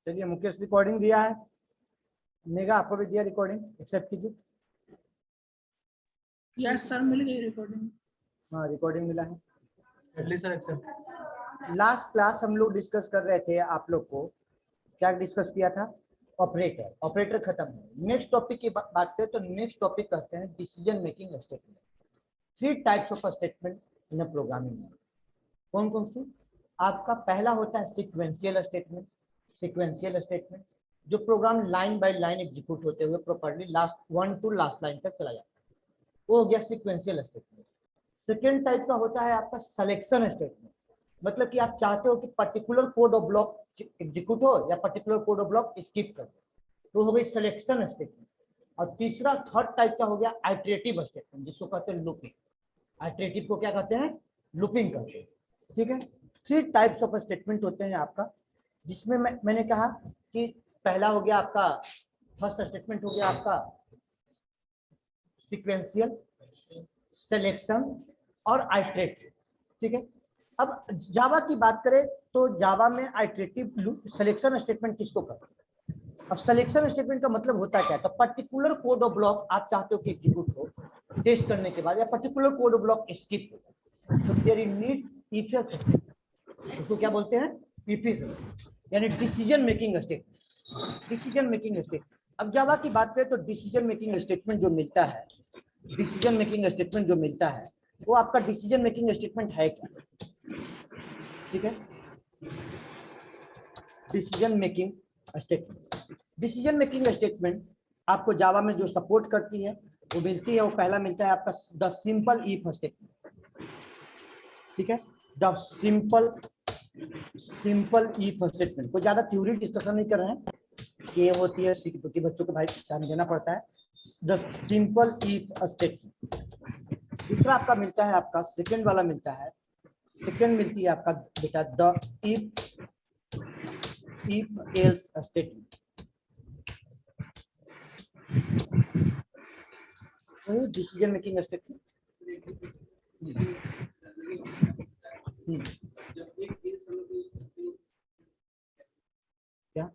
चलिए मुकेश रिकॉर्डिंग दिया है, मेगा आपको भी दिया रिकॉर्डिंग, एक्सेप्ट कीजिए। यस सर, मिल गई रिकॉर्डिंग। हाँ रिकॉर्डिंग मिला है। चलिए सर एक्सेप्ट। लास्ट क्लास हम लोग डिस्कस कर रहे थे, आप लोग को क्या डिस्कस किया था? ऑपरेटर। ऑपरेटर खत्म है। नेक्स्ट टॉपिक की बात करें तो नेक्स्ट टॉपिक कहते हैं decision making statement. 3 types of statement in programming में। कौन कौन सी? आपका पहला होता है सीक्वेंशियल स्टेटमेंट। सीक्वेंशियल स्टेटमेंट जो program line by line execute होते हुए properly last 1 to last line तक चला जाता है, वो हो गया सीक्वेंशियल स्टेटमेंट। सेकेंड टाइप का होता है आपका सिलेक्शन स्टेटमेंट, मतलब कि आप चाहते हो कि particular code of block execute हो या particular code of block skip कर दो, तो हो गई सिलेक्शन स्टेटमेंट। और तीसरा थर्ड टाइप का हो गया आइटरेटिव स्टेटमेंट, जिसको कहते हैं लूपिंग। आइटरेटिव को क्या कहते हैं? लूपिंग कहते हैं। ठीक है, 3 टाइप्स ऑफ स्टेटमेंट होते हैं आपका, जिसमें मैंने कहा कि पहला हो गया आपका, फर्स्ट स्टेटमेंट हो गया आपका सीक्वेंशियल, सिलेक्शन और आइटरेटिव। ठीक है, अब जावा की बात करें तो जावा में आइटरेटिव सिलेक्शन स्टेटमेंट किसको कहते हैं? अब सिलेक्शन स्टेटमेंट का मतलब होता है क्या? तो पर्टिकुलर कोड ऑफ ब्लॉक आप चाहते हो कि एग्जीक्यूट हो टेस्ट करने के बाद, या particular code of block skip हो, तो there is need if else statement. इसको क्या बोलते हैं? इफ एल्स, यानी decision making statement. Decision making statement. अब जावा की बात करें तो डिसीजन मेकिंग स्टेटमेंट जो मिलता है, डिसीजन मेकिंग स्टेटमेंट जो मिलता है वो आपका डिसीजन मेकिंग स्टेटमेंट है क्या? ठीक है, decision making statement. Decision making statement आपको जावा में जो सपोर्ट करती है वो मिलती है, वो पहला मिलता है आपका द सिंपल इफ स्टेटमेंट। ठीक है, द सिंपल इफ स्टेटमेंट। कोई ज्यादा थ्योरी डिस्कशन नहीं कर रहे हैं, ये होती है क्योंकि बच्चों को भाई टाइम देना पड़ता है। The simple if statement. दूसरा आपका मिलता है, आपका सेकंड वाला मिलता है, सेकंड मिलती है आपका बेटा द इफ एल्स स्टेटमेंट। वही डिसीजन मेकिंग स्टेटमेंट। क्या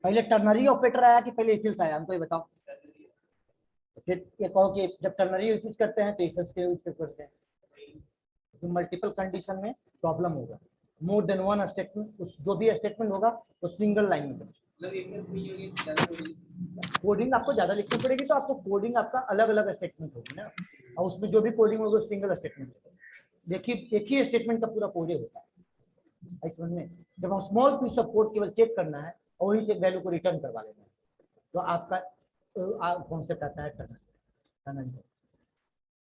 पहले टर्नरी ऑपरेटर आया कि पहले इफ एल्स आया? हमको ये बताओ। फिर ये कहो कि जब टर्नरी यूज करते हैं तो इफ एल्स के यूज करते हैं, तो मल्टीपल कंडीशन में प्रॉब्लम होगा। मोर देन वन स्टेटमेंट, जो भी स्टेटमेंट होगा वो सिंगल लाइन में कोडिंग आपको ज्यादा लिखनी पड़ेगी, तो आपको कोडिंग आपका अलग अलग स्टेटमेंट होगी ना, और उसमें जो भी कोडिंग होगी सिंगल स्टेटमेंट होगा। देखिए एक ही स्टेटमेंट का पूरा कोड होता है समझ में। जब हम स्मॉल पीस ऑफ कोड केवल चेक करना है और वहीं से वैल्यू को रिटर्न करवा लेना है, तो आपका कॉन्सेप्ट आता है करना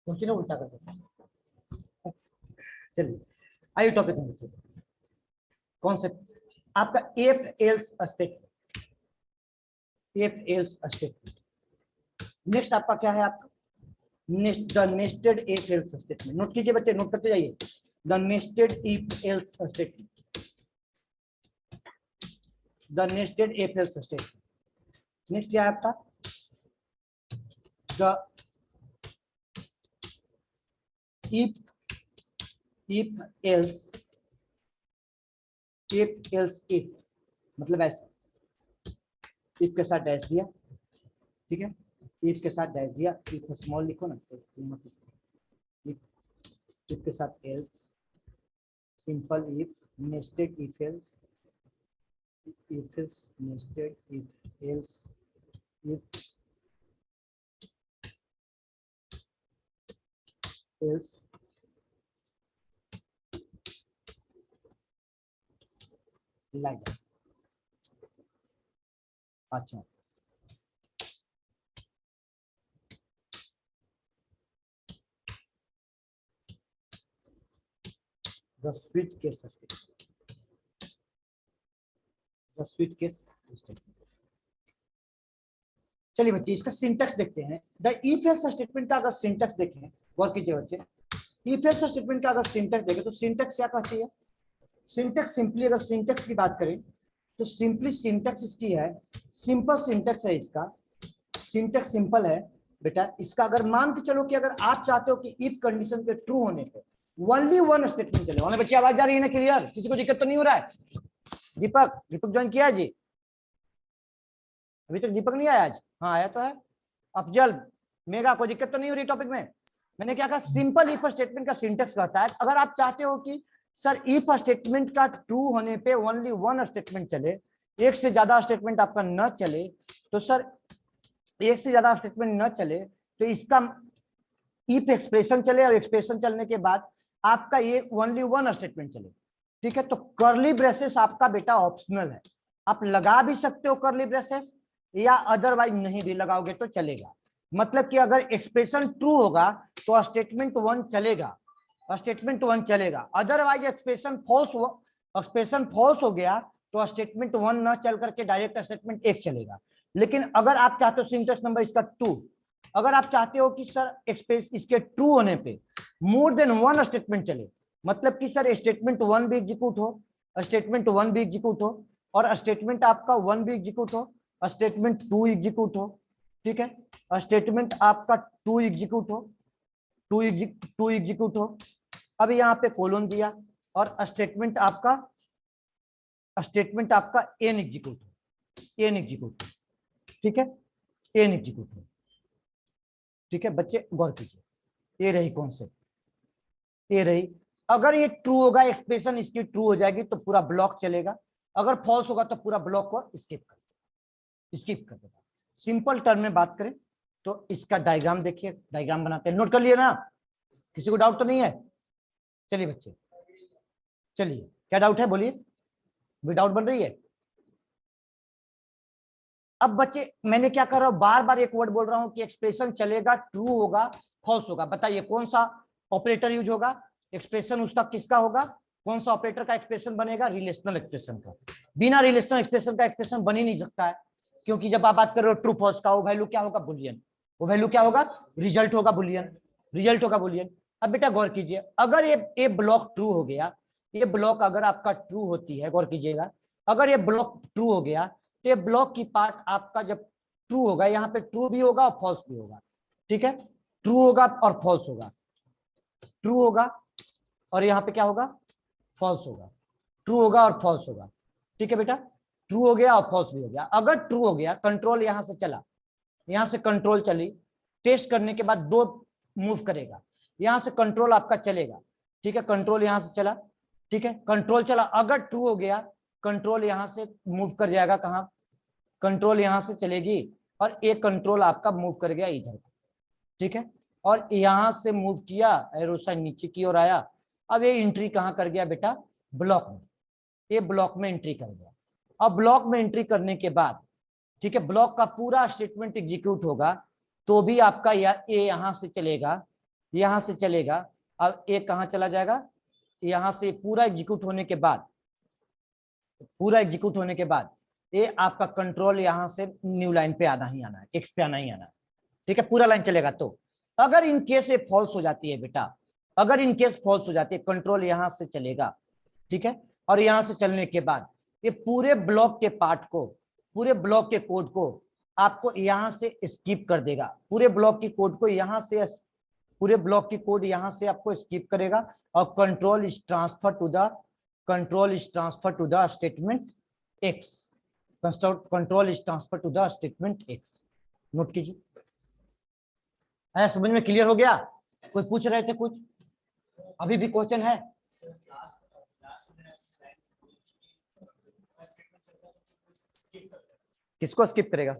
क्वेश्चन उल्टा कर सकते हैं। चलिए आइए टॉपिक में देखिए, कॉन्सेप्ट आपका if else statement. If else statement. Next आपका क्या है? आपका the nested if else statement. Note कीजिए बच्चे, नोट करते जाइए। The nested if else statement. The nested if else statement. Next क्या है आपका? द if else if मतलब ऐसा, if के साथ डैश दिया, ठीक है, if के साथ डैश दिया, if स्मॉल लिखो ना, if के साथ else, simple if, nested if else, if else, nested if else, if else, like. अच्छा the switch case statement. The switch case statement. चलिए बच्चे इसका सिंटैक्स देखते हैं। द इफ एल्स स्टेटमेंट का अगर सिंटैक्स देखें, गौर कीजिए बच्चे, इफ एल्स स्टेटमेंट का अगर सिंटैक्स देखें तो सिंटैक्स क्या कहती है? सिंटैक्स सिंपली, अगर सिंटैक्स की बात करें तो सिंपली सिंटैक्स इसकी है, सिंपल सिंटैक्स है इसका। सिंटैक्स सिंपल है बेटा इसका। अगर मान के चलो कि अगर आप चाहते हो कि इफ कंडीशन के ट्रू होने पे ओनली वन स्टेटमेंट चलेगा। ओनली बच्चे आवाज जा रही है ना क्लियर? किसी को दिक्कत तो नहीं हो रहा है? दीपक ज्वाइन किया है जी? अभी तक दीपक नहीं आया आज? हाँ आया तो है। अफजल, मेगा, कोई दिक्कत तो नहीं हो रही टॉपिक में? मैंने क्या कहा, सिंपल इफ स्टेटमेंट का सिंटेक्स कहता है अगर आप चाहते हो कि सर इफ स्टेटमेंट का ट्रू होने पे ओनली वन स्टेटमेंट चले, एक से ज्यादा स्टेटमेंट आपका न चले, तो सर एक से ज्यादा स्टेटमेंट न चले तो इसका इफ एक्सप्रेशन चले और एक्सप्रेशन चलने के बाद आपका ये ओनली वन स्टेटमेंट चले। ठीक है, तो कर्ली ब्रेसेस आपका बेटा ऑप्शनल है, आप लगा भी सकते हो कर्ली ब्रेसेस या अदरवाइज नहीं भी लगाओगे तो चलेगा। मतलब कि अगर एक्सप्रेशन ट्रू होगा तो स्टेटमेंट वन चलेगा, स्टेटमेंट वन चलेगा, अदरवाइज एक्सप्रेशन फॉल्स हो गया तो स्टेटमेंट वन न चल करके डायरेक्ट स्टेटमेंट एक चलेगा। लेकिन अगर आप चाहते हो सिंटेक्स नंबर इसका 2, अगर आप चाहते हो कि सर एक्सप्रेस इसके ट्रू होने पे मोर देन वन स्टेटमेंट चले, मतलब कि सर स्टेटमेंट वन भी एग्जीक्यूट हो, स्टेटमेंट वन भी एग्जीक्यूट हो और स्टेटमेंट आपका वन भी एग्जीक्यूट हो, स्टेटमेंट टू एग्जीक्यूट हो, ठीक है, स्टेटमेंट आपका टू एग्जीक्यूट हो, टू एग्जीक्यूट हो, अब यहाँ पे कोलोन दिया और स्टेटमेंट आपका एन एग्जीक्यूट हो, एन एग्जीक्यूट हो, ठीक है, एन एग्जीक्यूट हो। ठीक है बच्चे गौर कीजिए, ये रही कॉन्सेप्ट, ये रही। अगर ये ट्रू होगा एक्सप्रेशन इसकी ट्रू हो जाएगी तो पूरा ब्लॉक चलेगा, अगर फॉल्स होगा तो पूरा ब्लॉक को स्किप कर देगा। सिंपल टर्म में बात करें तो इसका डायग्राम देखिए, डायग्राम बनाते हैं, नोट कर लिए ना? किसी को डाउट तो नहीं है? चलिए बच्चे, चलिए क्या डाउट है बोलिए, विदाउट बन रही है? अब बच्चे मैंने क्या कर रहा हूं, बार बार एक वर्ड बोल रहा हूं कि एक्सप्रेशन चलेगा, ट्रू होगा, फॉल्स होगा। बताइए कौन सा ऑपरेटर यूज होगा? एक्सप्रेशन उसका किसका होगा? कौन सा ऑपरेटर का एक्सप्रेशन बनेगा? रिलेशनल एक्सप्रेशन का। बिना रिलेशनल एक्सप्रेशन का एक्सप्रेशन बन ही नहीं सकता है, क्योंकि जब आप बात कर रहे हो ट्रू फॉल्स का, वो वैल्यू क्या होगा? बुलियन। वो वैल्यू क्या होगा? रिजल्ट होगा बुलियन, रिजल्ट होगा बुलियन। अब बेटा गौर कीजिए, अगर ये ब्लॉक ट्रू हो गया, ये ब्लॉक अगर आपका ट्रू होती है, गौर कीजिएगा, अगर ये ब्लॉक ट्रू हो गया तो ये ब्लॉक की पार्ट आपका जब ट्रू होगा, यहाँ पे ट्रू भी होगा और फॉल्स भी होगा। ठीक है, ट्रू होगा और फॉल्स होगा, ट्रू होगा और यहाँ पे क्या होगा? फॉल्स होगा, ट्रू होगा और फॉल्स होगा। ठीक है बेटा, ट्रू हो गया और फॉल्स भी हो गया। अगर ट्रू हो गया, कंट्रोल यहां से चला, यहां से कंट्रोल चली, टेस्ट करने के बाद दो मूव करेगा, यहां से कंट्रोल आपका चलेगा। ठीक है, कंट्रोल यहां से चला, ठीक है, कंट्रोल चला, अगर ट्रू हो गया कंट्रोल यहां से मूव कर जाएगा, कहां? कंट्रोल यहां से चलेगी और एक कंट्रोल आपका मूव कर गया इधर को। ठीक है, और यहां से मूव किया, एरो साइन नीचे की ओर आया, अब ये एंट्री कहां कर गया बेटा? ब्लॉक में, ये ब्लॉक में एंट्री कर गया। अब ब्लॉक में एंट्री करने के बाद, ठीक है, ब्लॉक का पूरा स्टेटमेंट एग्जीक्यूट होगा तो भी आपका ये यहां से चलेगा, यहां से चलेगा। अब ये कहां चला जाएगा? यहां से पूरा एग्जीक्यूट होने के बाद, पूरा एग्जीक्यूट होने के बाद ये आपका कंट्रोल यहां से न्यू लाइन पे आना ही आना है, एक्स पे आना ही आना है। ठीक है, पूरा लाइन चलेगा। तो अगर इन केस ये फॉल्स हो जाती है बेटा, अगर इन केस फॉल्स हो जाती है, कंट्रोल यहां से चलेगा, ठीक है, और यहां से चलने के बाद ये पूरे ब्लॉक के पार्ट को, पूरे ब्लॉक के कोड को आपको यहां से स्किप कर देगा, पूरे ब्लॉक की कोड को यहां से, पूरे ब्लॉक की कोड यहां से आपको स्किप करेगा और control is transfer to the statement X, control is transfer to the statement X. Note कीजिए, समझ में क्लियर हो गया? कोई पूछ रहे थे कुछ? अभी भी क्वेश्चन है? किसको स्किप करेगा?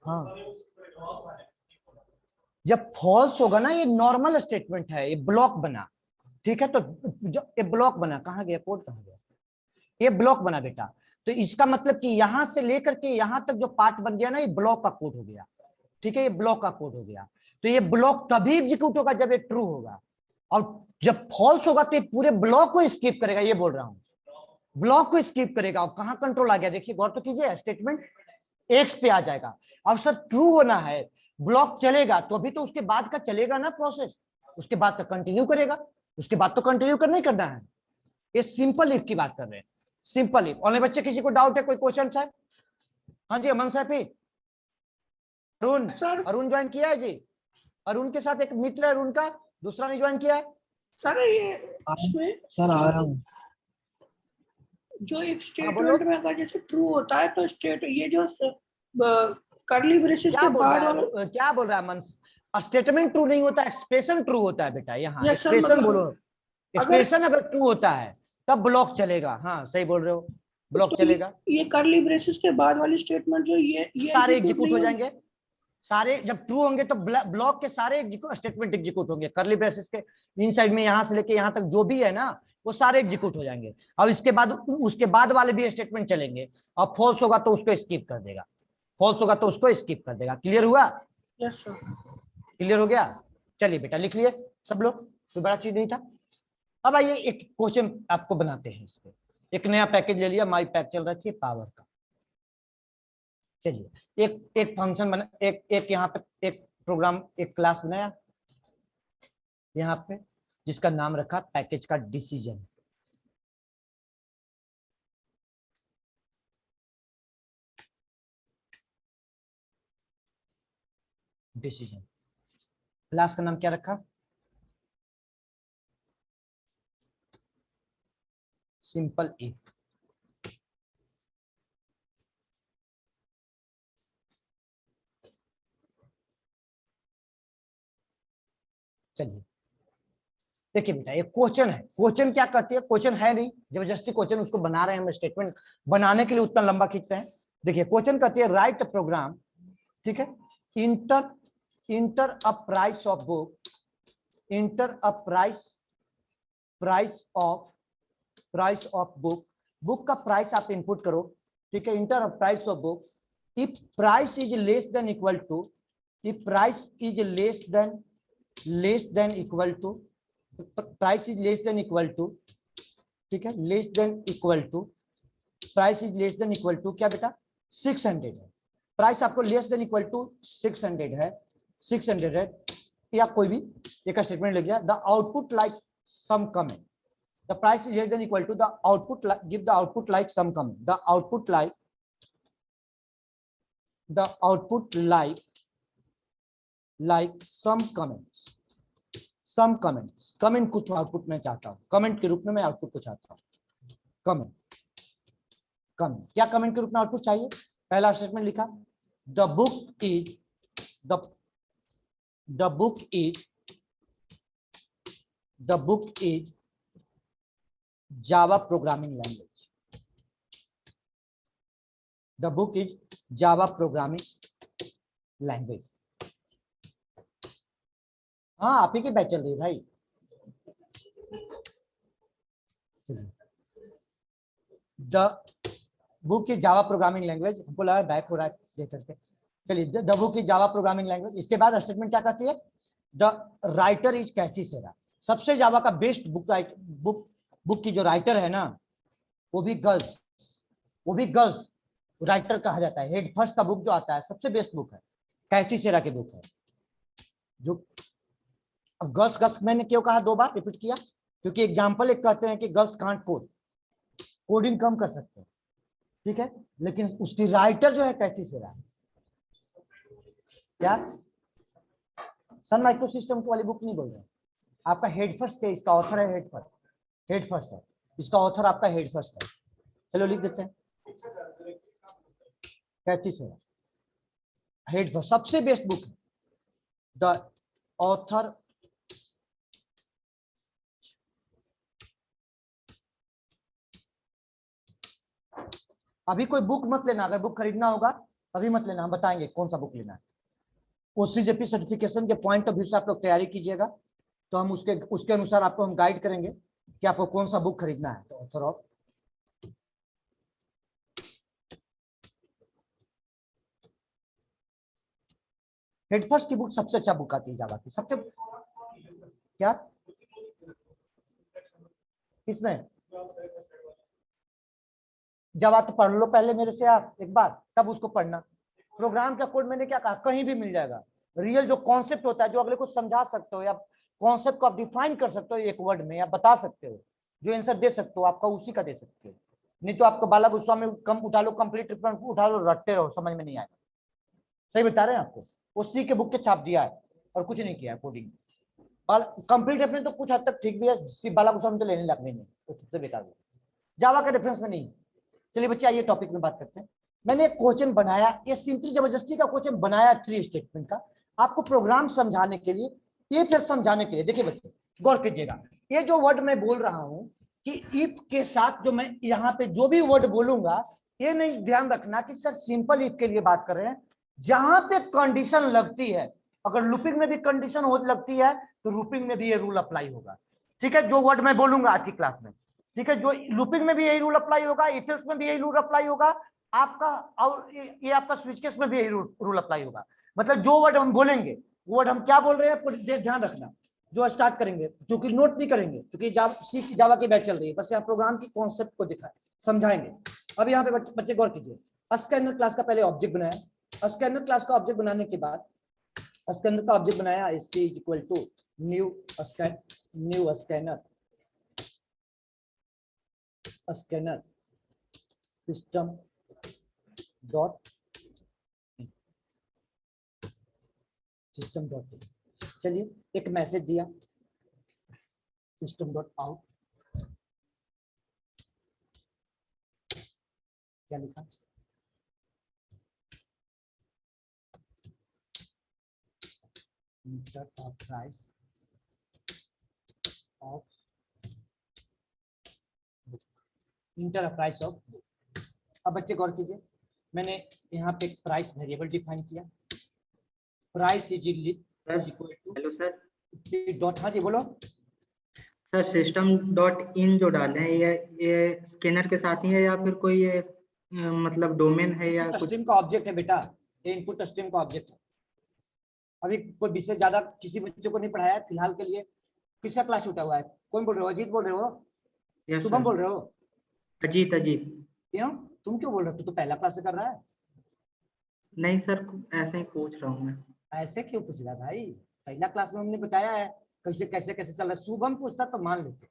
हाँ, जब फॉल्स होगा ना, ये नॉर्मल स्टेटमेंट है, ये ब्लॉक बना, ठीक है, तो जब ये ब्लॉक बना, कहां गया कोड, कहां गया? ये ब्लॉक बना बेटा, तो इसका मतलब कि यहां से लेकर के यहां तक जो पार्ट बन गया ना, ये ब्लॉक का कोड हो गया। ठीक है, ये ब्लॉक का कोड हो गया। तो ये ब्लॉक तभी एग्जीक्यूट होगा जब ये ट्रू होगा, और जब फॉल्स होगा तो ये पूरे ब्लॉक को स्किप करेगा, ये बोल रहा हूं, ब्लॉक को स्किप करेगा। और कहां कंट्रोल आ गया? देखिए गौर तो कीजिए, स्टेटमेंट एक्स पे आ जाएगा। अब सर ट्रू होना है, ब्लॉक चलेगा तो अभी तो उसके बाद का चलेगा ना प्रोसेस, उसके बाद का कंटिन्यू करेगा, उसके बाद तो कंटिन्यू करना ही करना है। ये सिंपल इफ की बात कर रहे हैं, सिंपल इफ। और बच्चे किसी को डाउट है, कोई क्वेश्चन है? हाँ जी अमन सैफी, अरुण, अरुण ज्वाइन किया है जी, अरुण के साथ एक मित्र है अरुण का, दूसरा नहीं ज्वाइन किया है? सर ये इसमें सर आ रहा हूँ। जो एक बोलो। स्टेटमेंट में अगर जैसे ट्रू होता है तो स्टेट ये जो करली ब्रेसेस क्या के बोल बाद रहा वाला। है, क्या बोल रहा है मन? स्टेटमेंट ट्रू नहीं होता, एक्सप्रेशन ट्रू होता है बेटा। यहाँ यस सर, एक्सप्रेशन मतलब बोलो। अगर एक्सप्रेशन अगर ट्रू होता है तब ब्लॉक चलेगा। हाँ सही बोल रहे हो, ब्लॉक तो चलेगा। ये करली ब्रेसेस के बाद वाली स्टेटमेंट जो ये सारे एग्जीक्यूट एग्जीक्यूट नहीं हो होगी। जाएंगे। सारे जब ट्रू होंगे तो ब्लॉक के सारे स्टेटमेंट एग्जीक्यूट होंगे। करली ब्रेसेस के इनसाइड में यहाँ से लेके यहाँ तक जो भी है ना, वो सारे एग्जीक्यूट हो जाएंगे। और इसके बाद उसके बाद वाले भी स्टेटमेंट चलेंगे। और फॉल्स होगा तो उसको स्किप कर देगा, फॉल्स होगा तो उसको स्किप कर देगा। क्लियर हुआ? Yes sir. क्लियर हो गया? चलिए बेटा लिख लिए सब लोग, कोई बड़ा चीज नहीं था। अब आइए एक क्वेश्चन आपको बनाते हैं इस पे। एक नया पैकेज ले लिया, माई पैक चल रहा है पावर का। चलिए एक फंक्शन बना, एक यहाँ पे एक प्रोग्राम, एक क्लास बनाया यहाँ पे, जिसका नाम रखा पैकेज का डिसीजन। डिसीजन क्लास का नाम क्या रखा? Simple if. चलिए देखिए बेटा, एक क्वेश्चन है। क्वेश्चन क्या करती है? क्वेश्चन है नहीं, जबरदस्ती क्वेश्चन उसको बना रहे हैं हम। स्टेटमेंट बनाने के लिए उतना लंबा खींचते हैं। देखिए क्वेश्चन कहती है राइट प्रोग्राम, ठीक है, enter enter a price of book, enter a price of book. Book का प्राइस आप इनपुट करो, ठीक है। Enter a price of book if price is less than equal to, if price is less than equal to, price is less than equal to, ठीक है, less than equal to, price is less than equal to क्या बेटा? 600 है। Price आपको less than equal to 600 है, 600 है, या कोई भी एक स्टेटमेंट लिख दिया। The output like some comment, the price is less than equal to the output, give the output like some comment, the output like some comments, some comments. Comment कुछ output में चाहता हूं, कमेंट के रूप में मैं आउटपुट को चाहता हूं। कमेंट क्या कमेंट के रूप में आउटपुट चाहिए? पहला स्टेटमेंट लिखा, the book is Java programming language, the book is Java programming language. हाँ आप ही की बैच चल रही है भाई। The book is Java programming language, हमको लगा बैक हो रहा है देख करके। चलिए the book is Java programming language. इसके बाद स्टेटमेंट क्या कहती है? द राइटर इज कैथी सेरा। सबसे जावा का बेस्ट बुक की जो राइटर है ना, वो भी गर्ल्स राइटर कहा जाता है। हेड फर्स्ट का बुक जो आता है सबसे बेस्ट बुक है, कैथी सेरा की बुक है। जो अब गर्ल्स मैंने क्यों कहा, 2 बार रिपीट किया? क्योंकि एग्जाम्पल एक कहते हैं कि गर्ल्स कांट कोड, कोडिंग कम कर सकते हैं, ठीक है, लेकिन उसकी राइटर जो है कैथी सेरा। क्या सन माइक्रो सिस्टम वाली बुक नहीं बोल रहे, आपका हेड फर्स्ट है, इसका ऑथर है हेड फर्स्ट है, इसका ऑथर आपका हेड फर्स्ट है। चलो लिख देते हैं, कैथी सेरा हेड फर्स्ट सबसे बेस्ट बुक है। द ऑथर अभी कोई बुक मत लेना, अगर बुक खरीदना होगा अभी मत लेना, हम बताएंगे कौन सा बुक लेना है। ओसीजेपी सर्टिफिकेशन के पॉइंट ऑफ व्यू से आप लोग तैयारी कीजिएगा, तो हम उसके अनुसार आपको हम गाइड करेंगे कि आपको कौन सा बुक खरीदना है। तो ऑथर ऑफ हेड फर्स्ट की बुक सबसे अच्छा बुक आती है जावा की, सबसे क्या किसमें? जावा तो पढ़ लो पहले मेरे से आप एक बार, तब उसको पढ़ना। प्रोग्राम का कोड मैंने क्या कहा, कहीं भी मिल जाएगा। रियल जो कॉन्सेप्ट होता है, जो अगले को समझा सकते हो, या कॉन्सेप्ट को आप डिफाइन कर सकते हो एक वर्ड में, या बता सकते हो, जो आंसर दे सकते हो आपका उसी का दे सकते हो। नहीं तो आपको बाला गुस्सा में कम उठा लो, कंप्लीट उठा लो, रटते रहो, समझ में नहीं आएगा। सही बता रहे हैं आपको, उसी के बुक के छाप दिया है और कुछ नहीं किया है कोडिंग। कंप्लीट अपने तो कुछ हद तक ठीक भी है, सिर्फ बाला कुछ हम तो लेने लगने नहीं, तो सबसे बेकार है, जावा का रेफरेंस में नहीं। चलिए बच्चे आइए टॉपिक में बात करते हैं। मैंने एक क्वेश्चन बनाया, ये सिंपली जबरदस्ती का क्वेश्चन बनाया 3 स्टेटमेंट का, आपको प्रोग्राम समझाने के लिए, ये फिर समझाने के लिए। देखिए बच्चे गौर कीजिएगा, ये जो वर्ड मैं बोल रहा हूं कि इफ के साथ जो मैं यहाँ पे जो भी वर्ड बोलूंगा, ये नहीं ध्यान रखना कि सर सिंपल इफ के लिए बात कर रहे हैं। जहां पे कंडीशन लगती है, अगर लूपिंग में भी कंडीशन हो लगती है तो लूपिंग में भी ये रूल अप्लाई होगा। ठीक है, जो वर्ड मैं बोलूंगा आज की क्लास में, ठीक है, जो लूपिंग में भी यही रूल अप्लाई होगा, इफ एल्स में भी यही रूल अप्लाई होगा आपका, और ये आपका स्विच केस में भी यही रूल अप्लाई होगा। मतलब जो वर्ड हम बोलेंगे, वो वर्ड हम क्या बोल रहे हैं आपको ध्यान रखना। जो स्टार्ट करेंगे, क्योंकि नोट नहीं करेंगे, क्योंकि जावा की बैच चल रही है, बस यहाँ प्रोग्राम की कॉन्सेप्ट को दिखाए समझाएंगे। अब यहाँ पे बच्चे गौर कीजिए, स्कैनर क्लास का पहले ऑब्जेक्ट बनाया, स्कैनर क्लास का ऑब्जेक्ट बनाने के बाद स्कैनर का ऑब्जेक्ट बनाया, इससे equal to new scanner system dot चलिए एक मैसेज दिया, सिस्टम डॉट आउट, क्या लिखा, enter the price of book, enter the price of book. अब बच्चे गौर कीजिए, मैंने यहाँ पे प्राइस वेरिएबल डिफाइन किया, price is equal to, hello sir, dot, हाँ जी बोलो सर सिस्टम डॉट इन जो डाले हैं ये स्कैनर के साथ ही है या फिर कोई ये मतलब डोमेन है या कुछ? स्ट्रीम का ऑब्जेक्ट है बेटा, ये इनपुट स्ट्रीम का ऑब्जेक्ट है। अभी कोई विषय ज्यादा किसी बच्चों को नहीं पढ़ाया है फिलहाल के लिए। किसका क्लास छूटा हुआ है? कौन बोल रहे हो? अजीत बोल रहे हो? Yes Shubham sir. बोल रहे हो? अजीत अजीत। क्यों, तुम क्यों बोल रहे हो? तू तो पहला क्लास से कर रहा है। नहीं सर, ऐसे ही पूछ रहा हूँ मैं। ऐसे क्यों पूछ रहा भाई? पहला क्लास में हमने बताया है कैसे कैसे कैसे चल रहा है। शुभम पूछता तो मान लेते।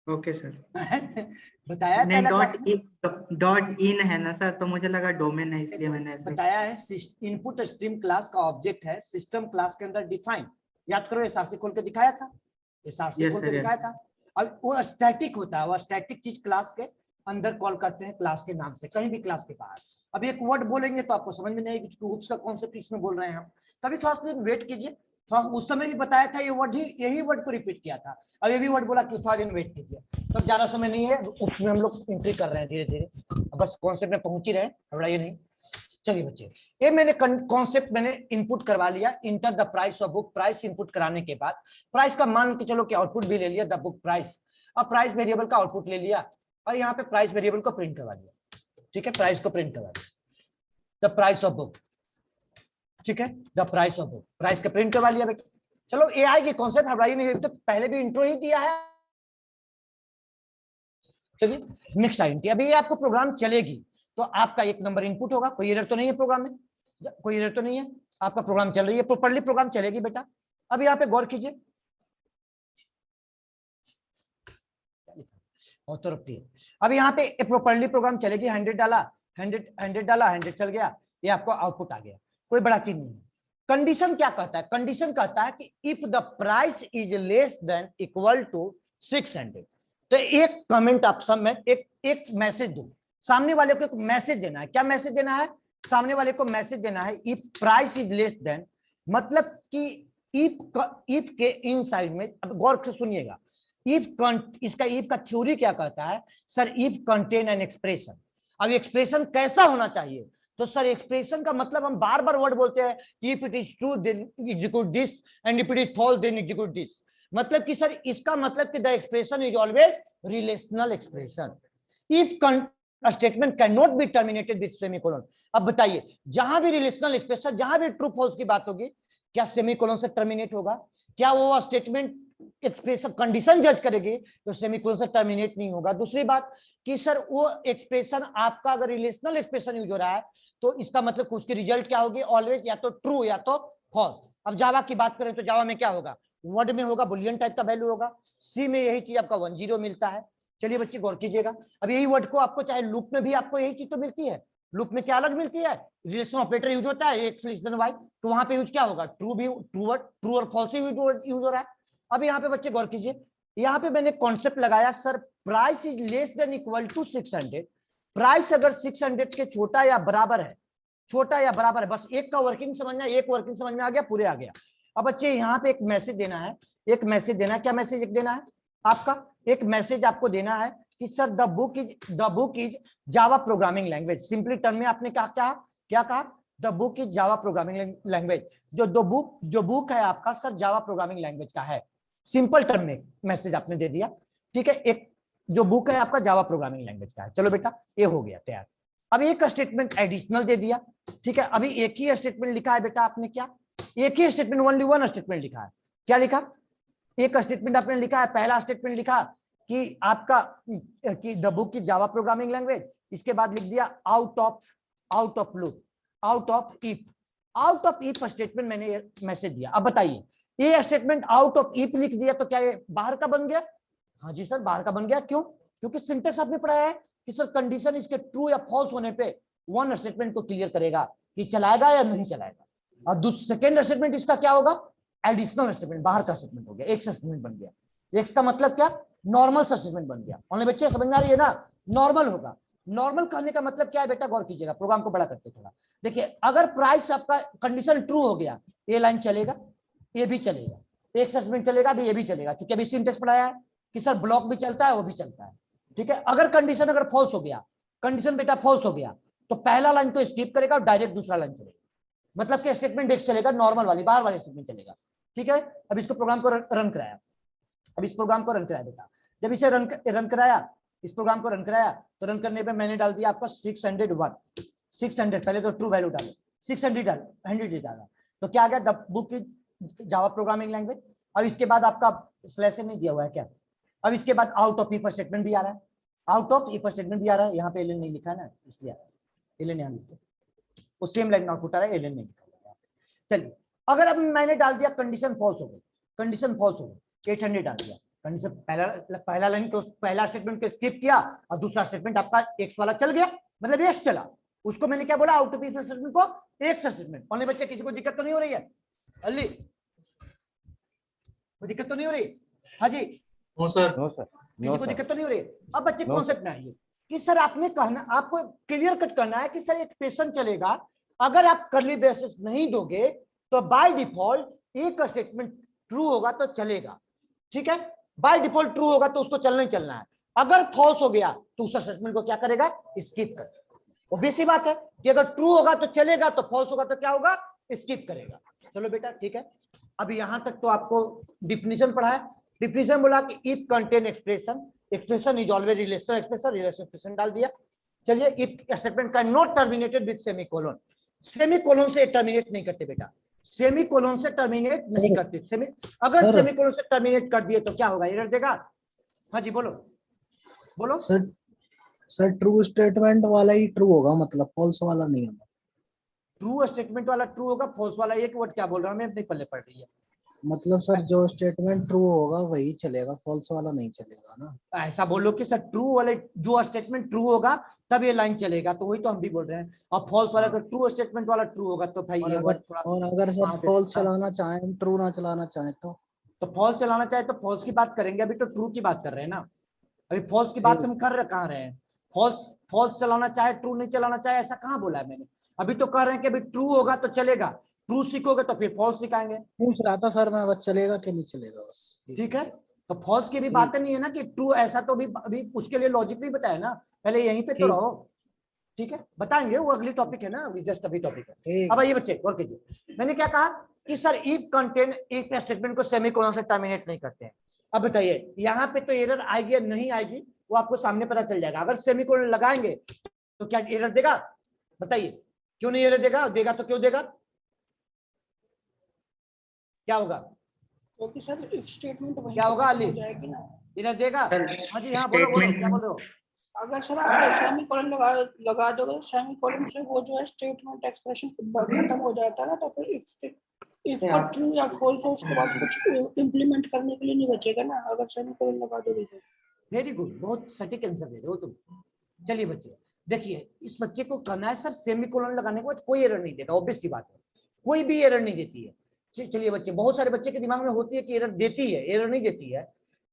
Okay sir. बताया है नहीं, पहला क्लास में, डॉट इन है ना सर, तो मुझे लगा डोमेन है इसलिए मैंने ऐसे बताया है इनपुट स्ट्रीम क्लास का ऑब्जेक्ट है सिस्टम क्लास के अंदर डिफाइन। याद करो, एसआरसी खोल के दिखाया था, एसआरसी Yes, खोल के sir, yes. दिखाया था। और वो स्टैटिक होता है, वो स्टैटिक चीज क्लास के अंदर कॉल करते हैं, क्लास के नाम से, कहीं भी क्लास के बाहर। अब एक वर्ड बोलेंगे तो आपको समझ में नहीं आएगी, हुप्स का कॉन्सेप्ट इसमें बोल रहे हैं हम। तभी थोड़ा सा वेट कीजिए, थोड़ा उस समय भी बताया था ये वर्ड ही, यही वर्ड को रिपीट किया था। अब ये भी वर्ड बोला कि थोड़ा दिन वेट कीजिए, तो ज्यादा समय नहीं है, उसमें हम लोग एंट्री कर रहे हैं धीरे धीरे, बस कॉन्सेप्ट में पहुंच ही रहे, घबराइए नहीं। चलिए बच्चे, ये मैंने कॉन्सेप्ट मैंने इनपुट करवा लिया, inter the price of book. Price input कराने के बाद प्राइस का मान के चलो कि आउटपुट भी ले लिया, द बुक प्राइस। अब प्राइस वेरिएबल का आउटपुट ले लिया और यहाँ पे प्राइस वेरिएबल को प्रिंट करवा दिया। ठीक है, प्राइस को प्रिंट करवा दिया, द प्राइस ऑफ बुक। ठीक है, the price of book, price का प्रिंट करवा लिया बेटा। चलो ये आएगी कॉन्सेप्ट, हमारी नहीं हुई तो पहले भी इंट्रो ही दिया है। चलिए नेक्स्ट आइडेंटिटी, अभी ये आपको प्रोग्राम चलेगी तो आपका 1 नंबर इनपुट होगा। कोई एरर तो नहीं है प्रोग्राम में? कोई एरर तो नहीं है? आपका प्रोग्राम चल रही है, प्रॉपर्ली प्रोग्राम चलेगी बेटा। अब यहाँ पे गौर कीजिए, अब यहाँ पे प्रॉपर्ली प्रोग्राम चलेगी। 100 डाला, 100 डाला, 100 चल गया, ये आपको आउटपुट आ गया, कोई बड़ा चीज नहीं है। कंडीशन क्या कहता है? कंडीशन कहता है कि if the price is less than equal to 600, तो एक कमेंट आप सब में एक मैसेज दो, सामने वाले को एक मैसेज देना है। क्या मैसेज देना है? सामने वाले को मैसेज देना है if price is less then, मतलब कि इफ के इनसाइड में, अब गौर से सुनिएगा, इसका इफ का थ्योरी क्या कहता है? Sir if contain an expression. अब एक्सप्रेशन कैसा होना चाहिए? तो सर एक्सप्रेशन का मतलब हम बार बार वर्ड बोलते हैं, if it is true then execute this and if it is false then execute this. मतलब कि सर इसका मतलब कि the expression is always relational expression. If statement can not be terminated with semicolon. अब बताइए, जहां भी रिलेशनल एक्सप्रेशन, जहां भी ट्रू फॉल्स की बात होगी, क्या सेमीकोलन से टर्मिनेट होगा? क्या वो स्टेटमेंट एक्सप्रेशन कंडीशन जज करेगी तो सेमीकोलन से टर्मिनेट नहीं होगा। दूसरी बात कि सर वो एक्सप्रेशन आपका अगर रिलेशनल एक्सप्रेशन यूज हो रहा है तो इसका मतलब उसकी रिजल्ट क्या होगी? ऑलवेज या तो ट्रू या तो फॉल्स। अब जावा की बात करें तो जावा में क्या होगा? वर्ड में होगा बुलियन टाइप का वैल्यू होगा, सी में यही चीज आपका 1 0 मिलता है। चलिए बच्चे गौर कीजिएगा, अब यही वर्ड को आपको चाहे लूप में भी आपको यही चीज तो मिलती है। लूप में क्या अलग मिलती है? रिलेशन ऑपरेटर यूज होता है एक्स लेस देन वाई, तो वहां पे यूज क्या होगा? ट्रू भी, ट्रू और फॉल्स यूज हो रहा है। अब यहाँ पे बच्चे गौर कीजिए, यहाँ पे मैंने कॉन्सेप्ट लगाया sir price is less than equal to 600। Price अगर 600 के छोटा या बराबर है, छोटा या बराबर है, बस एक का वर्किंग समझना, एक वर्किंग समझ में आ गया, पूरे आ गया। अब बच्चे यहाँ पे एक मैसेज देना है, एक मैसेज देना है। क्या मैसेज देना है आपका? एक मैसेज आपको देना है कि sir the book is Java programming language. Simply term में आपने क्या कहा? The book is Java programming language. जो बुक है आपका सर जावा प्रोग्रामिंग लैंग्वेज का है। सिंपल टर्म में मैसेज आपने दे दिया, ठीक है। एक जो बुक है आपका जावा प्रोग्रामिंग लैंग्वेज का है। चलो बेटा ये हो गया तैयार। अब एक स्टेटमेंट एडिशनल दे दिया, ठीक है। अभी एक ही स्टेटमेंट लिखा है बेटा आपने, क्या एक ही स्टेटमेंट, ओनली वन स्टेटमेंट लिखा है। क्या लिखा? एक स्टेटमेंट आपने लिखा है। पहला स्टेटमेंट लिखा कि आपका कि द बुक की जावा प्रोग्रामिंग लैंग्वेज, इसके बाद लिख दिया out of loop, out of if statement मैंने मैसेज दिया। अब बताइए ये स्टेटमेंट आउट ऑफ इफ लिख दिया तो क्या ये बाहर का बन गया? हाँ जी सर बाहर का बन गया। क्यों? क्योंकि सिंटेक्स आपने पढ़ाया है कि सर कंडीशन इसके ट्रू या फॉल्स होने पे वन स्टेटमेंट को क्लियर करेगा कि चलाएगा या नहीं चलाएगा। और सेकेंड स्टेटमेंट इसका क्या होगा? एडिशनल स्टेटमेंट, बाहर का स्टेटमेंट हो गया, एक स्टेटमेंट बन गया। एक का मतलब क्या? नॉर्मल स्टेटमेंट बन गया। ऑनलाइन बच्चे समझ में आ रही है ना? नॉर्मल होगा। नॉर्मल कहने का मतलब क्या है बेटा? गौर कीजिएगा, प्रोग्राम को बड़ा करते थोड़ा। देखिए अगर प्राइस आपका कंडीशन ट्रू हो गया, ये लाइन चलेगा, ये भी चलेगा, एक स्टेटमेंट चलेगा, भी ये भी चलेगा, क्योंकि अभी सिंटेक्स पढ़ाया है कि सर ब्लॉक भी चलता है, वो भी चलता है, ठीक है। अगर कंडीशन अगर फॉल्स हो गया, कंडीशन बेटा फॉल्स हो गया, तो पहला लाइन को स्किप करेगा और डायरेक्ट दूसरा लाइन चलेगा। मतलब कि स्टेटमेंट एक चलेगा, नॉर्मल वाली बाहर वाले स्टेटमेंट चलेगा, ठीक है। अब इसको प्रोग्राम को रन कराया, अब इस प्रोग्राम को रन कराया बेटा। जब इसे रन कराया, इस प्रोग्राम को रन कराया, तो रन करने पे मैंने डाल दिया आपका 600, पहले तो ट्रू वैल्यू डालो, 600 डाला, तो क्या आ गया? The book is Java programming language. अब इसके बाद आपका स्लैश नहीं दिया हुआ है क्या? अब इसके बाद आउट ऑफ इफ स्टेटमेंट भी आ रहा है, आउट ऑफ इफ स्टेटमेंट भी आ रहा है। यहाँ पे एलन नहीं लिखा है ना, इसलिए एलन यहाँ लिखते, वो सेम लाइन आउटपुट आ रहा है, एलन नहीं लिखा। चलिए अगर अब मैंने डाल दिया कंडीशन फॉल्स हो गई, कंडीशन फॉल्स हो गई, 800 डाल दिया, कंडीशन पहला लाइन को, पहला स्टेटमेंट को स्किप किया और दूसरा स्टेटमेंट आपका एक्स वाला चल गया, मतलब एक्स चला, उसको मैंने क्या बोला? आउट ऑफ इफ स्टेटमेंट को एक्स स्टेटमेंट। ऑनलाइन बच्चे किसी को दिक्कत तो नहीं हो रही है? अल्ली कोई दिक्कत तो नहीं हो रही? हाँ जी नो सर। किसी को दिक्कत तो नहीं हो रही? अब बच्चे कॉन्सेप्ट में आइए कि सर आपने कहना, आपको क्लियर कट करना है कि सर एक क्वेश्चन चलेगा, अगर आप कर्ली ब्रेसेस नहीं दोगे तो बाय डिफॉल्ट एक स्टेटमेंट ट्रू होगा तो चलेगा, ठीक है। बाय डिफॉल्ट ट्रू होगा तो उसको चलना ही चलना है। अगर फॉल्स हो गया तो उस स्टेटमेंट को क्या करेगा? स्किप कर। ऑब्वियस सी बात है कि अगर ट्रू होगा तो चलेगा, तो फॉल्स होगा तो क्या होगा? स्किप करेगा। चलो बेटा ठीक है। अब यहां तक तो आपको डिफिनीशन पढ़ा है। डिफिनीशन बोला कि if contain expression is always relational expression डाल दिया। चलिए if statement can not terminated with semicolon, semicolon से टर्मिनेट नहीं करते बेटा, सेमीकोलन से टर्मिनेट नहीं करते। अगर सेमीकोलन से टर्मिनेट कर दिए तो क्या होगा? एरर देगा। हाँ जी बोलो बोलो सर ट्रू स्टेटमेंट वाला ही ट्रू होगा, मतलब फॉल्स वाला नहीं होगा। ट्रू स्टेटमेंट वाला ट्रू होगा, फॉल्स वाला एक वर्ड क्या बोल रहा हूं मैं अपने पल्ले पढ़ रही है। मतलब सर जो स्टेटमेंट ट्रू होगा वही चलेगा, फॉल्स वाला नहीं चलेगा ना? ऐसा बोलो कि सर ट्रू वाले जो स्टेटमेंट ट्रू होगा तब ये लाइन चलेगा, तो वही तो हम भी बोल रहे हैं। और फॉल्स वाला तो ट्रू स्टेटमेंट वाला ट्रू होगा तो भाई ये वर्ड थोड़ा, और अगर सर फॉल्स चलाना चाहें, ट्रू ना चलाना चाहें तो फॉल्स चलाना चाहे तो फॉल्स की बात करेंगे। अभी तो ट्रू की बात कर रहे हैं ना, अभी फॉल्स की बात हम कर कहाँ रहे हैं? फॉल्स चलाना चाहे, ट्रू नहीं चलाना चाहे, ऐसा कहाँ बोला है मैंने? अभी तो कह रहे हैं कि अभी ट्रू होगा तो चलेगा, ट्रू सीखोगे तो फिर फॉल्स सिखाएंगे। पूछ रहा था सर मैं, बस चलेगा कि नहीं चलेगा बस। ठीक है, तो फॉल्स की भी बातें नहीं है ना कि ट्रू, ऐसा तो भी अभी उसके लिए लॉजिक नहीं बताया ना, पहले यहीं पे तो रहो। ठीक है बताएंगे, वो अगली टॉपिक है ना, अभी जस्ट अभी टॉपिक है। अब आइए बच्चे गौर कीजिए, मैंने क्या कहा कि sir if contain if statement को सेमीकोलन से टर्मिनेट नहीं करते हैं। अब बताइए यहाँ पे तो एरर आएगी या नहीं आएगी वो आपको सामने पता चल जाएगा। अगर सेमीकोलन लगाएंगे तो क्या एरर देगा? बताइए क्यों नहीं एरर देगा? देगा तो क्यों देगा? क्या होगा? क्योंकि सर इफ स्टेटमेंट वहीं क्या होगा अली? हो जाएगी ना, एरर देगा। हाँ जी हाँ बोलो बोलो क्या बोल रहे हो? अगर सर आप सेमीकोलन लगा दोगे, सेमीकोलन से वो जो है स्टेटमेंट एक्सप्रेशन खत्म हो जाता है ना, तो फिर इफ का ट्रू या फॉल्स हो उसके बाद कुछ इंप्लीमेंट करने के लिए नहीं बचेगा ना, अगर सेमीकोलन लगा दोगे तो। वेरी गुड, बहुत सटीक आंसर दे रहे हो तुम। चलिए बच्चे देखिए, इस बच्चे को कहना है सर सेमीकोलन लगाने के बाद कोई एरर नहीं देता, ऑब्वियस सी बात है, कोई भी एरर नहीं देती है। चलिए बच्चे, बहुत सारे बच्चे के दिमाग में होती है कि एरर देती है, एरर नहीं देती है,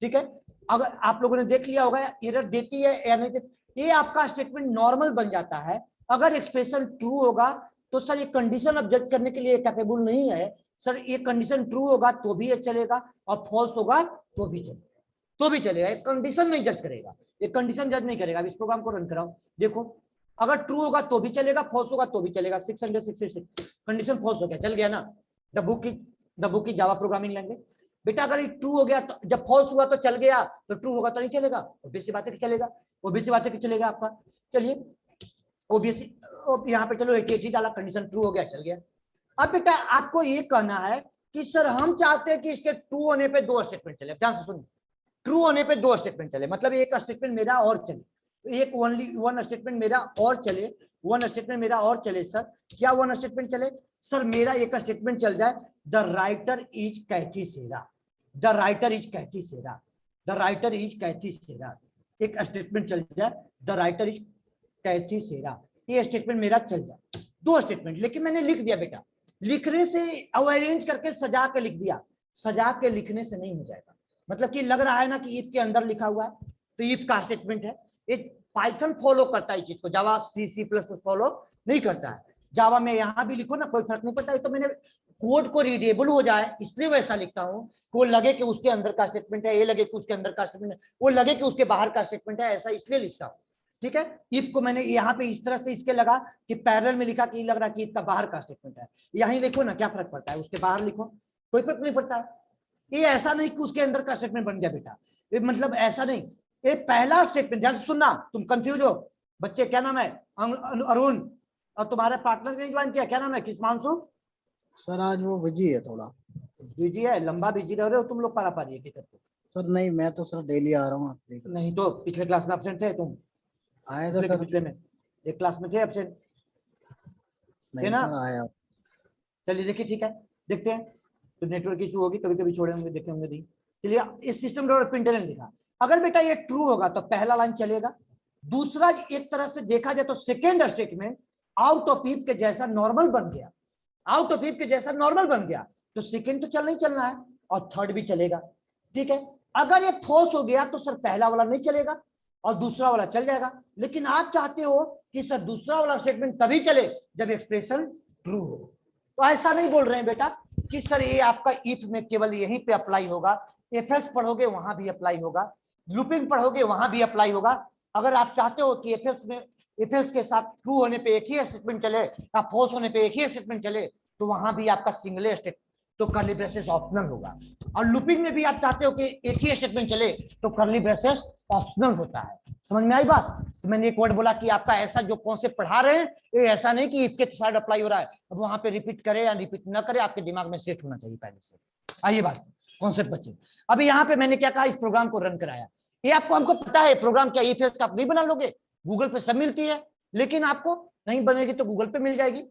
ठीक है। अगर आप लोगों ने देख लिया होगा एरर देती है या नहीं देती, ये आपका स्टेटमेंट नॉर्मल बन जाता है। अगर एक्सप्रेशन ट्रू होगा तो सर ये कंडीशन अब जज करने के लिए कैपेबल नहीं है सर, ये कंडीशन ट्रू होगा तो भी ये चलेगा और फॉल्स होगा तो भी चलेगा, तो भी चलेगा, ये कंडीशन नहीं जज करेगा, ये कंडीशन जज नहीं करेगा। अब इस प्रोग्राम को रन कराओ, देखो अगर ट्रू होगा तो भी चलेगा, फॉल्स होगा तो भी चलेगा। 666 कंडीशन फॉल्स हो गया, चल गया ना। द बुक की जावा प्रोग्रामिंग लैंग्वेज। बेटा अगर ये ट्रू हो गया तो, जब फॉल्स हुआ तो चल गया, तो ट्रू होगा तो नहीं चलेगा, ओबीसी बात है कि चलेगा, ओबीसी बात है कि चलेगा आपका। चलिए ओबीसी यहाँ पे चलो 80 डाला, कंडीशन ट्रू हो गया, चल गया। अब बेटा आपको ये कहना है कि सर हम चाहते हैं कि इसके ट्रू होने पे 2 स्टेटमेंट चले। ध्यान से सुनिए, ट्रू होने पे 2 स्टेटमेंट चले, मतलब एक स्टेटमेंट मेरा और चले, एक ओनली 1 स्टेटमेंट मेरा और चले, 1 स्टेटमेंट मेरा और चले। सर क्या 1 स्टेटमेंट चले? सर मेरा एक स्टेटमेंट चल जाए, the writer is Kathy Sierra, the writer is Kathy Sierra, the writer is Kathy Sierra, एक स्टेटमेंट चल जाए, the writer is Kathy Sierra, ये स्टेटमेंट मेरा चल जाए। 2 स्टेटमेंट, लेकिन मैंने लिख दिया बेटा, लिखने से अरेंज करके सजा के लिख दिया, सजा के लिखने से नहीं हो जाएगा। मतलब कि लग रहा है ना कि इफ के अंदर लिखा हुआ है, तो इफ का स्टेटमेंट है। एक पाइथन फॉलो करता है इस चीज को, जावा सी प्लस फॉलो नहीं करता है। जावा में यहाँ भी लिखो ना, कोई फर्क नहीं पड़ता है, तो मैंने कोड को रीडेबल हो जाए इसलिए वैसा लिखता हूँ, वो लगे कि उसके अंदर का स्टेटमेंट है, ये लगे कि उसके अंदर का स्टेटमेंट है, वो लगे कि उसके बाहर का स्टेटमेंट है, ऐसा इसलिए लिखता हूँ, ठीक है। इफ को मैंने यहाँ पे इस तरह से इसके लगा कि पैरेलल में लिखा कि लग रहा कि इफ का बाहर का स्टेटमेंट है, यहीं लिखो ना, क्या फर्क पड़ता है, उसके बाहर लिखो कोई फर्क नहीं पड़ता है। ये ऐसा नहीं कि उसके अंदर का स्टेटमेंट बन गया बेटा, ये मतलब ऐसा नहीं, ये पहला स्टेटमेंट। ध्यान से सुनना, तुम कंफ्यूज हो बच्चे, क्या नाम है? अरुण, और तुम्हारे पार्टनर ने ज्वाइन किया, क्या नाम है? किस्मांशु। सर आज वो बिजी है थोड़ा। बिजी है, लंबा बिजी रह रहे हो तुम लोग, पारा पारी है करते। सर नहीं, मैं तो सर डेली आ रहा हूँ। नहीं तो पिछले क्लास में एब्सेंट थे तुम? आए थे सर, पिछले में एक क्लास में थे एब्सेंट, नहीं ना? सर आया। चलिए देखिए, ठीक है, देखते हैं। तो नेटवर्क इशू होगी, कभी कभी छोड़े होंगे, देखे होंगे नहीं। चलिए इस सिस्टम डॉट प्रिंटर ने लिखा, अगर बेटा ये ट्रू होगा तो पहला लाइन चलेगा। दूसरा एक तरह से देखा जाए तो second statement out of if के जैसा नॉर्मल बन गया, आउट ऑफ इफ के जैसा नॉर्मल बन गया, तो सेकेंड तो चलना ही चलना है और थर्ड भी चलेगा, ठीक है। अगर ये फॉल्स हो गया तो सर पहला वाला नहीं चलेगा और दूसरा वाला चल जाएगा। लेकिन आप चाहते हो कि सर दूसरा वाला स्टेटमेंट तभी चले जब एक्सप्रेशन ट्रू हो, तो ऐसा नहीं बोल रहे हैं बेटा कि सर ये आपका इफ में केवल यहीं पे अप्लाई होगा, एफएस पढ़ोगे वहां भी अप्लाई होगा, लूपिंग पढ़ोगे वहां भी अप्लाई होगा। अगर आप चाहते हो कि एफएस के साथ ट्रू होने पे एक ही स्टेटमेंट चले या फॉल्स होने पे एक ही स्टेटमेंट चले, तो वहां भी आपका सिंगल स्टेटमेंट, तो कर्ली ब्रेसेस ऑप्शनल होगा। और लूपिंग में भी आप चाहते हो कि एक ही स्टेटमेंट चले, तो कर्ली ब्रेसेस ऑप्शनल होता है। समझ में आई बात? तो मैंने एक वर्ड बोला कि आपका ऐसा जो कॉन्सेप्ट पढ़ा रहे हैं, ये ऐसा नहीं कि इफ के साइड अप्लाई हो रहा है, अब वहां पे रिपीट करे या रिपीट ना करे, आपके दिमाग में सेट होना चाहिए पहले से। आइए बात कॉन्सेप्ट बच्चे, अभी यहाँ पे मैंने क्या कहा, इस प्रोग्राम को रन कराया। ये आपको हमको पता है प्रोग्राम क्या इफ एल्स का आप नहीं बना लोगे, गूगल पे सब मिलती है, लेकिन आपको नहीं बनेगी तो गूगल पे मिल जाएगी।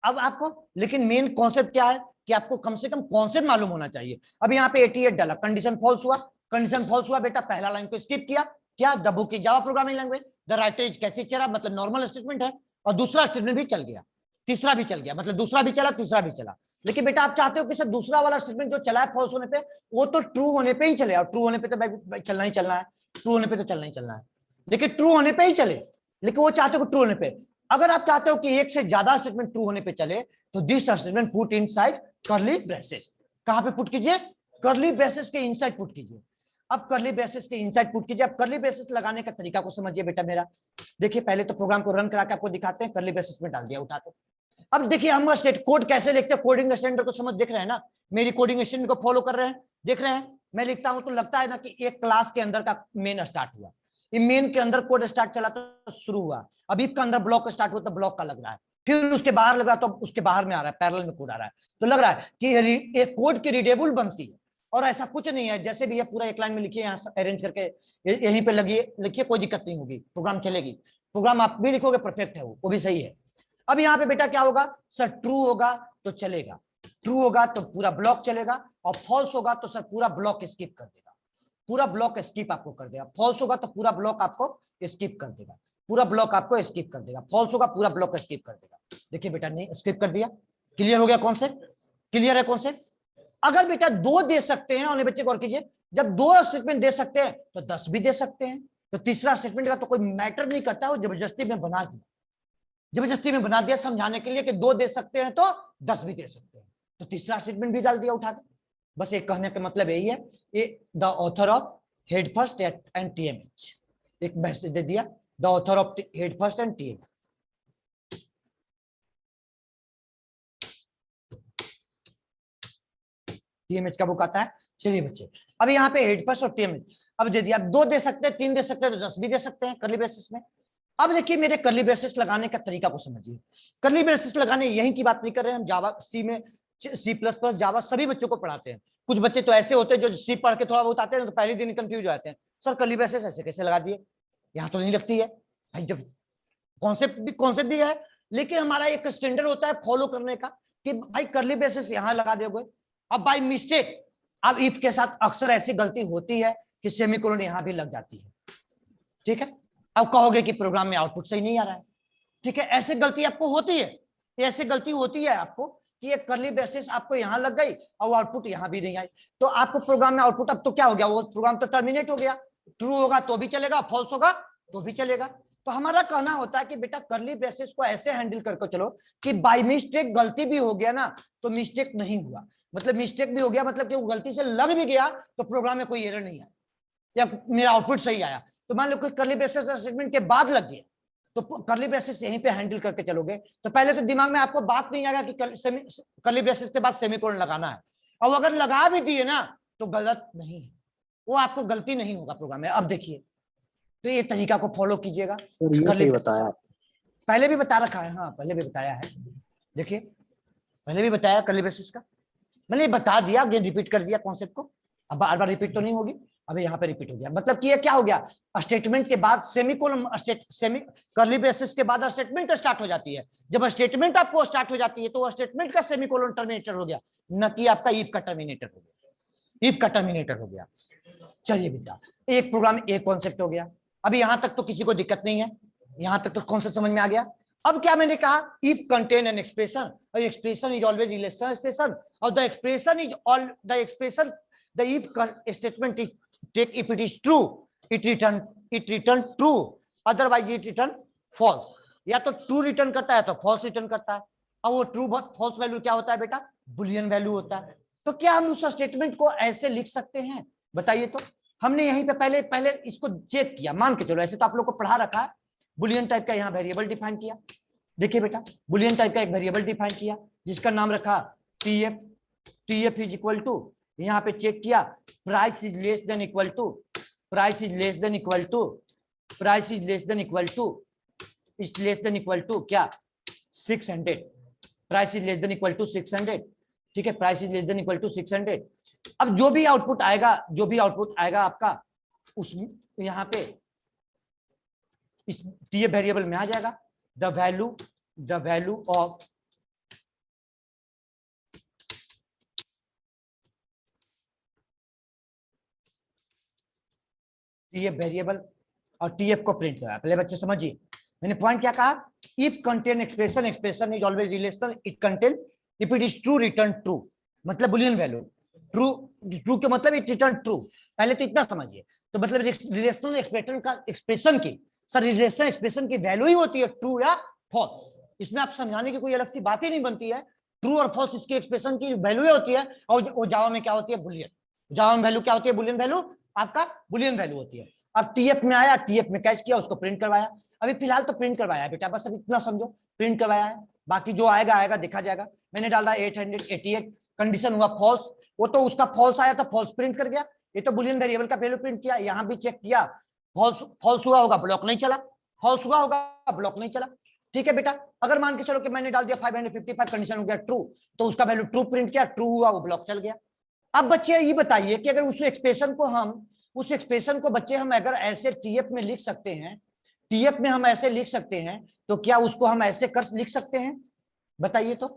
अब आपको लेकिन मेन कॉन्सेप्ट क्या है कि आपको कम से कम कॉन्सेप्ट मालूम होना चाहिए। अब यहाँ पे 88 डाला, कंडीशन फॉल्स हुआ, कंडीशन फॉल्स हुआ बेटा, पहला लाइन को स्किप किया, क्या द बुक की Java programming language, the writer is Kathy Sierra, मतलब नॉर्मल स्टेटमेंट है, और दूसरा स्टेटमेंट भी चल गया, तीसरा भी चल गया, मतलब दूसरा भी चला तीसरा भी चला। लेकिन बेटा आप चाहते हो कि सर दूसरा वाला स्टेटमेंट जो चला है फॉल्स होने पे, वो तो ट्रू होने पे ही चले, और ट्रू होने पे तो चलना ही चलना है, ट्रू होने पे तो चलना ही चलना है, लेकिन ट्रू होने पे ही चले। लेकिन वो चाहते हो ट्रू होने पे, अगर आप चाहते हो कि एक से ज्यादा स्टेटमेंट ट्रू होने पे चले, तो this statement put inside curly braces. कहां पे पुट कीजिए? कर्ली ब्रेसेस के इनसाइड पुट कीजिए। अब कर्ली ब्रेसेस के इनसाइड पुट कीजिए। अब कर्ली ब्रेसेस लगाने का तरीका को समझिए बेटा मेरा। देखिए पहले तो प्रोग्राम को रन करा के आपको दिखाते हैं, कर्ली ब्रेसेस में डाल दिया उठा के। अब देखिए हम स्टेट कोड कैसे लिखते हैं, कोडिंग स्टैंडर्ड को समझ देख रहे हैं ना, मेरी कोडिंग स्टैंडर्ड को फॉलो कर रहे हैं, देख रहे हैं। मैं लिखता हूं तो लगता है ना कि एक क्लास के अंदर का मेन स्टार्ट हुआ, ये मेन के अंदर कोड स्टार्ट चला तो शुरू हुआ, अब इफ का अंदर ब्लॉक स्टार्ट हुआ तो ब्लॉक का लग रहा है, फिर उसके बाहर लग रहा है तो उसके बाहर में आ रहा है, पैरेलल में कोड आ रहा है, तो लग रहा है कि एक कोड की रीडेबल बनती है। और ऐसा कुछ नहीं है, जैसे भी ये पूरा एक लाइन में लिखिए, यहाँ अरेंज करके यहीं पे लगिए लिखिए, कोई दिक्कत नहीं होगी, प्रोग्राम चलेगी। प्रोग्राम आप भी लिखोगे परफेक्ट है, वो भी सही है। अब यहाँ पे बेटा क्या होगा, सर ट्रू होगा तो चलेगा, ट्रू होगा तो पूरा ब्लॉक चलेगा, और फॉल्स होगा तो सर पूरा ब्लॉक स्किप कर देगा, पूरा ब्लॉक स्किप आपको कर देगा। फॉल्स होगा तो पूरा ब्लॉक आपको स्किप कर देगा, पूरा ब्लॉक आपको स्किप कर देगा। फॉल्स होगा पूरा ब्लॉक स्किप कर देगा। देखिए बेटा नहीं स्किप कर दिया, क्लियर हो गया कॉन्सेप्ट, क्लियर है कॉन्सेप्ट? अगर बेटा 2 दे सकते हैं, और बच्चे गौर कीजिए, जब 2 स्टेटमेंट दे सकते हैं तो 10 भी दे सकते हैं, तो तीसरा स्टेटमेंट का तो कोई मैटर नहीं करता, वो जबरदस्ती में बना दिया, जबरदस्ती में बना दिया समझाने के लिए कि 2 दे सकते हैं तो 10 भी दे सकते हैं, तो तीसरा स्टेटमेंट भी डाल दिया उठा के। बस एक कहने का मतलब यही है, ये the author of head first and TMH, एक मैसेज दे दिया, the author of head first and TMH. TMH का बुक आता है। चलिए बच्चे, अब यहाँ पे हेड फर्स्ट और टीएमएच अब दे दिया, 2 दे सकते हैं, 3 दे सकते हैं, तो 10 भी दे सकते हैं कर्ली ब्रेसेस में। अब देखिए मेरे कर्ली ब्रेसेस लगाने का तरीका को समझिए। कर्ली ब्रेसेस लगाने यहीं की बात नहीं कर रहे हैं हम, जावा सी में, सी प्लस प्लस जावा सभी बच्चों को पढ़ाते हैं। कुछ बच्चे तो ऐसे होते हैं जो सी पढ़ के थोड़ा बहुत आते हैं तो पहले दिन कंफ्यूज हो जाते हैं, सर कर्ली ब्रेसेस ऐसे कैसे लगा दिए, यहाँ तो नहीं लगती है भाई। जब कॉन्सेप्ट भी है, लेकिन हमारा एक स्टैंडर्ड होता है फॉलो करने का कि भाई कर्ली ब्रेसेस यहाँ लगा दोगे। अब बाय मिस्टेक अब इफ के साथ अक्सर ऐसी गलती होती है कि सेमीकोलन यहाँ भी लग जाती है, ठीक है। अब कहोगे कि प्रोग्राम में आउटपुट सही नहीं आ रहा है, ठीक है, ऐसे गलती आपको होती है, ऐसे गलती होती है आपको कि एक कर्ली ब्रेसेस आपको यहाँ लग गई और आउटपुट यहाँ भी नहीं आई, तो आपको प्रोग्राम में आउटपुट अब तो क्या हो गया, वो प्रोग्राम तो टर्मिनेट हो गया। ट्रू होगा तो भी चलेगा, फॉल्स होगा तो भी चलेगा। तो हमारा कहना होता है कि बेटा कर्ली ब्रेसेस को ऐसे हैंडल करके चलो कि बाय मिस्टेक गलती भी हो गया ना तो मिस्टेक नहीं हुआ, मतलब मिस्टेक भी हो गया मतलब कि वो गलती से लग भी गया तो प्रोग्राम में कोई एरर नहीं आया या मेरा आउटपुट सही आया। तो मान लो कोई कर्ली ब्रेसेस स्टेटमेंट के बाद लग गया तो कर्ली ब्रेसेस यहीं पे हैंडल करके चलोगे तो पहले तो दिमाग में आपको बात नहीं आएगा कि कर्ली ब्रेसेस के बाद सेमीकोलन लगाना है, और अगर लगा भी दिए ना तो गलत नहीं है, वो आपको गलती नहीं होगा प्रोग्राम में। अब देखिए तो ये तरीका को फॉलो कीजिएगा। ये सही बताया, पहले भी बता रखा है, हाँ पहले भी बताया है, देखिए पहले भी बताया कर्ली ब्रेसेस का, मैंने बता दिया, अगेन रिपीट कर दिया कॉन्सेप्ट को, अब बार बार रिपीट तो नहीं होगी, अब यहाँ पे रिपीट हो गया। मतलब कि ये क्या हो गया, स्टेटमेंट के बाद सेमीकोलन, कर्ली ब्रेसेस के बाद स्टेटमेंट स्टार्ट हो जाती है। जब स्टेटमेंट आपको स्टार्ट हो जाती है तो स्टेटमेंट का सेमीकोलन टर्मिनेटर हो गया, न कि आपका इफ का टर्मिनेटर हो गया, इफ का टर्मिनेटर हो गया। चलिए बेटा एक प्रोग्राम एक कॉन्सेप्ट हो गया, अभी यहां तक तो किसी को दिक्कत नहीं है, यहां तक तो कॉन्सेप्ट समझ में आ गया। अब क्या मैंने कहा, इफ कंटेन एन एक्सप्रेशन, और expression is always relational expression, और the expression is all the expression, the if statement is take if it is true it return true, otherwise it return false. या तो true return करता है तो false return करता है, और वो ट्रू फॉल्स वैल्यू क्या होता है बेटा, बुलियन वैल्यू होता है। तो क्या हम उस स्टेटमेंट को ऐसे लिख सकते हैं, बताइए। तो हमने यहीं पे पहले इसको चेक किया, मान के चलो ऐसे तो आप लोग को पढ़ा रखा है, बुलियन टाइप का यहाँ वेरिएबल डिफाइन किया। देखिए बेटा बुलियन टाइप का एक वेरिएबल डिफाइन किया जिसका नाम रखा TF, TF is equal to, यहाँ पे चेक किया price is less than equal to, price is less than equal to, price is less than equal to, is less than equal to क्या 600, price is less than equal to 600, ठीक है, price is less than equal to 600। अब जो भी output आएगा, जो भी output आएगा आपका उस यहाँ पे इस टीएफ वेरिएबल में आ जाएगा the value of TF variable, और टीएफ को प्रिंट करा। पहले बच्चे समझिए मैंने पॉइंट क्या कहा, if contain expression, expression is always relational, it contain if it is true return true, मतलब बुलियन वैल्यू ट्रू, ट्रू के मतलब इट रिटर्न ट्रू। पहले तो इतना समझिए, तो मतलब रिलेशनल एक्सप्रेशन का एक्सप्रेशन की, सर रिलेशनल एक्सप्रेशन की वैल्यू ही होती है ट्रू या फॉल्स, इसमें आप समझाने की कोई अलग सी बात ही नहीं बनती है। ट्रू और फॉल्स इसकी एक्सप्रेशन की वैल्यू ही होती है, और जावा में क्या होती है, बुलियन। जावा में वैल्यू क्या होती है, बुलियन वैल्यू, आपका बुलियन वैल्यू होती है। अब टीएफ में आया, टीएफ में कैच किया, उसको प्रिंट करवाया। अभी फिलहाल तो प्रिंट करवाया बेटा, बस अब इतना समझो प्रिंट करवाया है, बाकी जो आएगा आएगा देखा जाएगा। मैंने डाला 888, कंडीशन हुआ फॉल्स, वो तो उसका फॉल्स आया था, फॉल्स प्रिंट कर गया। ये तो बुलियन वेरिएबल का वैल्यू प्रिंट किया, यहाँ भी चेक किया फॉल्स हुआ होगा, ब्लॉक नहीं चला, फॉल्स हुआ होगा, ब्लॉक नहीं चला, ठीक है बेटा। अगर मान के चलो कि मैंने डाल दिया 555, कंडीशन हो गया ट्रू, तो उसका वैल्यू ट्रू प्रिंट किया, ट्रू हुआ, वो ब्लॉक चल गया। अब बच्चे ये बताइए कि अगर उस एक्सप्रेशन को बच्चे हम अगर ऐसे टीएफ में लिख सकते हैं, टीएफ में हम ऐसे लिख सकते हैं, तो क्या उसको हम ऐसे कर लिख सकते हैं, बताइए। तो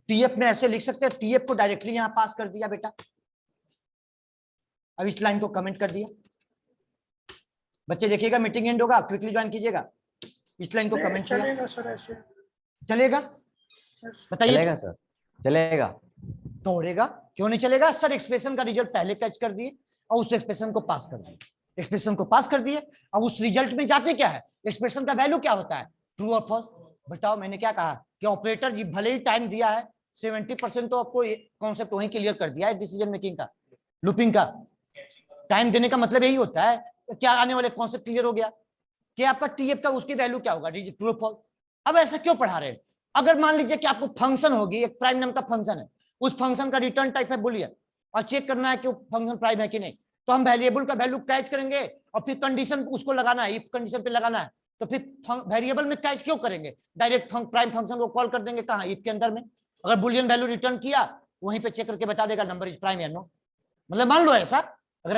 टीएफ में ऐसे लिख सकते हैं, टीएफ को डायरेक्टली यहां पास कर दिया बेटा, अब इस लाइन को कमेंट कर दिया। बच्चे देखिएगा मीटिंग एंड होगा, क्विकली ज्वाइन कीजिएगा, इस लाइन को कमेंट चलेगा सर, ऐसे चलेगा, बताइए। चलेगा सर, चलेगा। दौड़ेगा। क्यों नहीं चलेगा सर? एक्सप्रेशन का रिजल्ट पहले कैच कर दिए और उस एक्सप्रेशन को पास कर दिए, एक्सप्रेशन को पास कर दिए। अब उस रिजल्ट में जाते क्या है, एक्सप्रेशन का वैल्यू क्या होता है, ट्रू और फॉल्स। बताओ मैंने क्या कहा कि ऑपरेटर जी भले ही टाइम दिया है 70% तो आपको कॉन्सेप्ट वहीं क्लियर कर दिया है डिसीजन मेकिंग का, लूपिंग का। टाइम देने का मतलब यही होता है तो क्या आने वाले कॉन्सेप्ट क्लियर हो गया कि आपका टीएफ का उसकी वैल्यू क्या होगा, ट्रू और फॉल्स। अब ऐसा क्यों पढ़ा रहे हैं? अगर मान लीजिए कि आपको फंक्शन होगी, एक प्राइम नाम का फंक्शन है, उस फंक्शन का रिटर्न टाइप है बुलियन और चेक करना है कि फंक्शन प्राइम है कि नहीं, तो हम वेरिएबल का वैल्यू कैच करेंगे और फिर कंडीशन उसको लगाना है, इफ कंडीशन पे लगाना है। तो फिर वेरिएबल में कैच क्यों करेंगे, डायरेक्ट प्राइम फंक्शन को कॉल कर देंगे कहाँ, इफ के अंदर में। अगर बुलियन वैल्यू रिटर्न किया वहीं पे चेक करके बता देगा नंबर इज प्राइम या नो। मतलब मान लो ऐसा, अगर